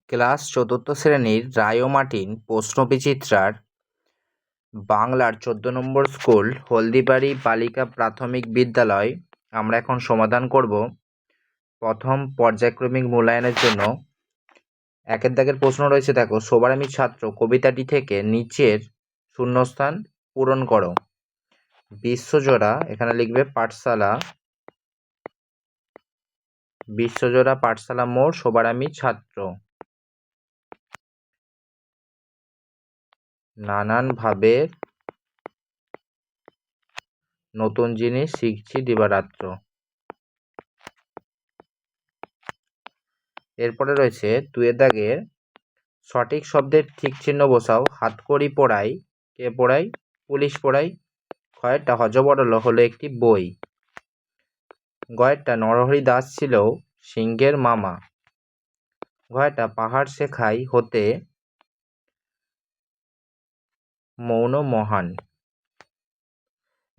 Class চতুর্থ শ্রেণীর রায় ও Martin প্রশ্নবিচিত্রার বাংলার 14 নম্বর স্কুল হলদিবাড়ি বালিকা প্রাথমিক বিদ্যালয় আমরা এখন সমাধান করব। প্রথম পর্যায়ক্রমিক মূল্যায়নের জন্য একের দাগের প্রশ্ন রয়েছে, দেখো, সবার আমি ছাত্র কবিতাটি থেকে নিচের শূন্যস্থান পূরণ করো। বিশ্বজোড়া, এখানে লিখবে পাঠশালা, বিশ্বজোড়া পাঠশালা মোড় সবার আমি ছাত্র। নানান ভাবের নতুন জিনিস শিখছি দিবারাত্র। এরপরে রয়েছে দুয়ের দাগের সঠিক শব্দের ঠিক চিহ্ন বসাও। হাতকড়ি পড়াই, কে পড়াই? পুলিশ পড়াই। খয়েরটা হযবরল হলো একটি বই। গয়েরটা নরহরি দাস ছিল সিংহের মামা। ঘয়েরটা পাহাড় শেখাই হতে মৌন মহান।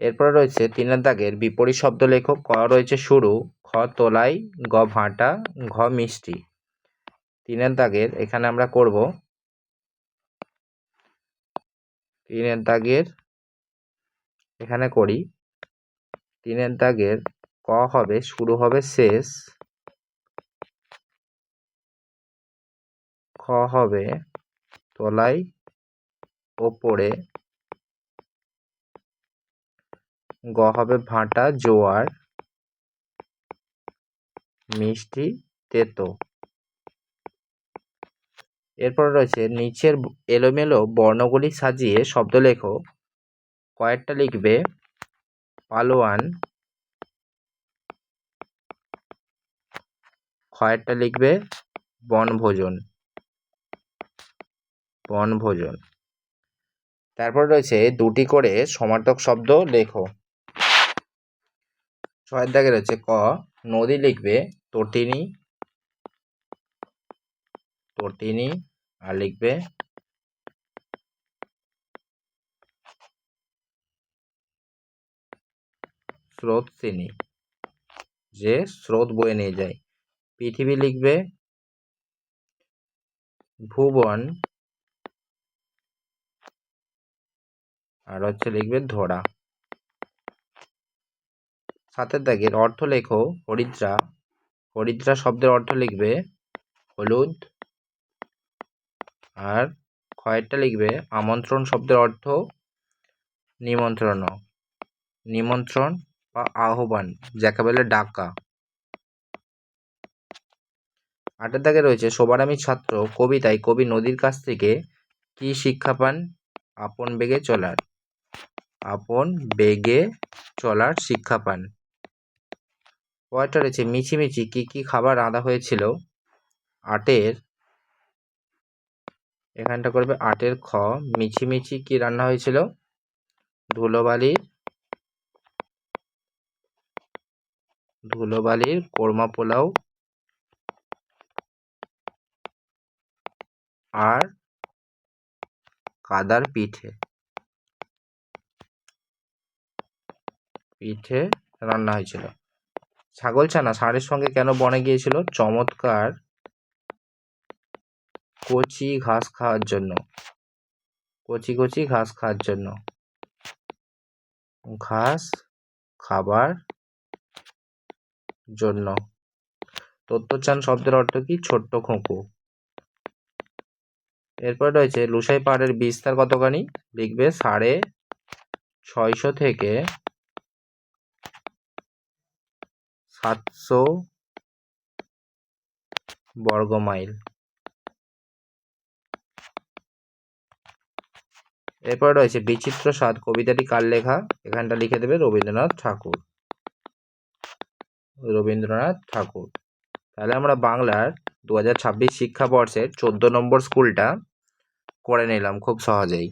এরপরে রয়েছে তিনের দাগের বিপরীত শব্দ লেখক। ক রয়েছে শুরু, খ তোলাই, গ ভাঁটা, ঘ মিষ্টি। তিনের দাগের এখানে আমরা করব তিনের দাগের এখানে করি। তিনের দাগের ক হবে শুরু হবে শেষ, খ হবে তলাই ওপরে, গ হবে ভাঁটা জোয়ার, মিষ্টি তেতো। এরপরে রয়েছে নিচের এলোমেলো বর্ণগুলি সাজিয়ে শব্দ লেখো। কয়েকটা লিখবে পালোয়ান, খয়েরটা লিখবে বনভোজন, বনভোজন। তারপর রয়েছে দুটি করে সমার্থক শব্দ লেখো। ছয়ের দাগে রয়েছে ক নদী লিখবে তটিনী, তটিনী, আর লিখবে স্রোতস্বিনী, যে স্রোত বয়ে নিয়ে যায়। পৃথিবী লিখবে ভুবন, আর হচ্ছে লিখবে ধরা। সাতের দাগের অর্থ লেখো। হরিদ্রা, হরিদ্রা শব্দের অর্থ লিখবে হলুদ। আর খয়েরটা লিখবে আমন্ত্রণ শব্দের অর্থ নিমন্ত্রণ, নিমন্ত্রণ বা আহ্বান, যাকে বলে ডাকা। আটের দাগে রয়েছে সবার আমি ছাত্র কবিতায় কবি নদীর কাছ থেকে কি শিক্ষা পান? আপন বেগে চলার, আপন বেগে চলার শিক্ষা পান। কয়টা রয়েছে মিছিমিছি কি কি খাবার রাঁধা হয়েছিল? আটের এখানটা করবে আটের খ, মিছিমিছি কি রান্না হয়েছিল? ধুলোবালির কোরমা পোলাও আর কাদার পিঠে, পিঠে রান্না হয়েছিল। ছাগলছানা ষাঁড়ের সঙ্গে কেন বনে গিয়েছিল? চমৎকার কচি ঘাস খাওয়ার জন্য, কচি কচি ঘাস খাওয়ার জন্য, ঘাস খাবার জন্য। তত্ত্বচান শব্দের অর্থ কি? ছোট্ট খোঁকো। এরপর রয়েছে লুসাই পাহাড়ের বিস্তার কতখানি? লিখবে 650 থেকে 700 বর্গমাইল। এরপর রয়েছে বিচিত্র স্বাদ কবিতাটি কার লেখা? এখানটা লিখে দেবে রবীন্দ্রনাথ ঠাকুর, রবীন্দ্রনাথ ঠাকুর। তাহলে আমরা বাংলার 2026 শিক্ষাবর্ষের 14 নম্বর স্কুলটা করে নিলাম খুব সহজেই।